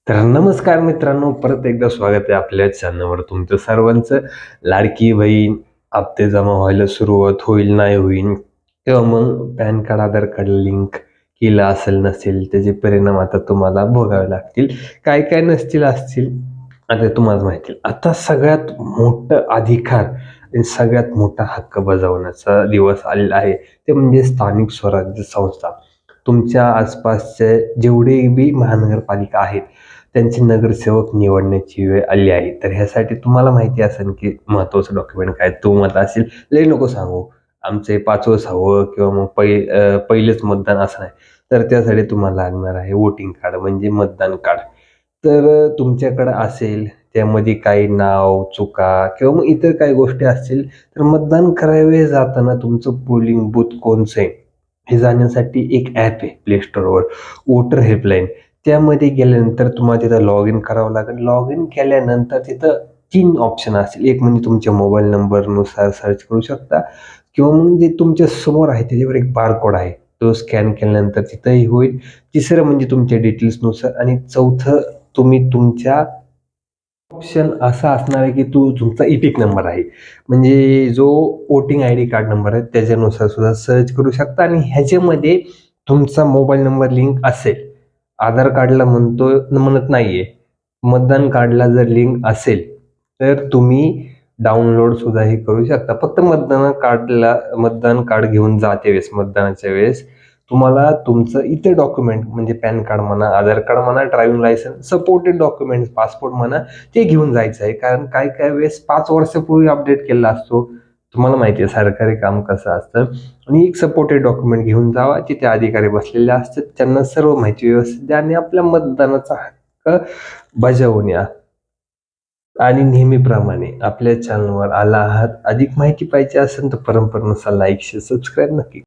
तर नमस्कार मित्रांनो, परत एकदा स्वागत आहे आपल्या चॅनलवर तुमचं सर्वांचं. लाडकी बहीण हप्ते जमा व्हायला सुरुवात होईल नाही होईल, किंवा मग पॅन कार्ड आधार कार्ड लिंक केलं असेल नसेल, त्याचे परिणाम आता तुम्हाला भोगावे लागतील. काय काय नसतील असतील आता तुम्हाला माहिती. आता सगळ्यात मोठं अधिकार आणि सगळ्यात मोठा हक्क बजावण्याचा दिवस आलेला आहे, ते म्हणजे स्थानिक स्वराज्य संस्था. तुमच्या आसपासचे जेवढे बी महानगरपालिका आहेत त्यांचे नगरसेवक निवडण्याची वेळ आली आहे. तर ह्यासाठी तुम्हाला माहिती असेल की महत्त्वाचं डॉक्युमेंट काय. तो मत असेल लय नको सांगू, आमचे 5वं 6वं किंवा मग पहिलेच मतदान असं नाही. तर त्यासाठी तुम्हाला लागणार आहे वोटिंग कार्ड म्हणजे मतदान कार्ड. तर तुमच्याकडं असेल त्यामध्ये काही नाव चुका किंवा मग इतर काही गोष्टी असतील, तर मतदान करावे जाताना तुमचं पोलिंग बूथ कोणचं आहे हे जाण्यासाठी एक ॲप आहे प्ले स्टोअरवर, वोटर हेल्पलाईन. त्यामध्ये गेल्यानंतर तुम्हाला तिथं लॉग इन करावं लागेल. लॉग इन केल्यानंतर तिथं 3 ऑप्शन असतील. एक म्हणजे तुमच्या मोबाईल नंबरनुसार सर्च करू शकता, किंवा मग जे तुमच्या समोर आहे त्याच्यावर एक बारकोड आहे, तो स्कॅन केल्यानंतर तिथंही होईल. तिसरं म्हणजे तुमच्या डिटेल्सनुसार, आणि चौथं तुम्ही तुमच्या ऑप्शन असा असणार आहे की तुमचा इपिक नंबर आहे, म्हणजे जो voting I D card number आहे त्याच्यानुसार सुद्धा सर्च करू शकता. आणि ह्याच्यामध्ये तुमचा मोबाईल नंबर लिंक असेल, आधार कार्डला म्हणत नाहीये, मतदान कार्डला जर लिंक असेल तर तुम्ही डाउनलोड सुद्धा हे करू शकता. फक्त मतदान कार्ड घेऊन जाते वेळेस, मतदानाच्या वेळेस तुम्हाला तुमचं इतर डॉक्युमेंट म्हणजे पॅन कार्ड म्हणा, आधार कार्ड म्हणा, driving licence, supported documents, passport म्हणा, ते घेऊन जायचं आहे. कारण काय काय वेळेस 5 वर्षापूर्वी अपडेट केलेला असतो. तुम्हाला माहिती आहे सरकारी काम कसं असतं. आणि एक सपोर्टेड डॉक्युमेंट घेऊन जावा, तिथे अधिकारी बसलेले असतात, त्यांना सर्व माहिती व्यवस्थित द्या आणि आपल्या मतदानाचा हक्क बजावून या. आणि नेहमीप्रमाणे आपल्या चॅनलवर आला आहात, अधिक माहिती पाहिजे असेल तर परंपरेनुसार लाईक शेअर सबस्क्राईब नक्की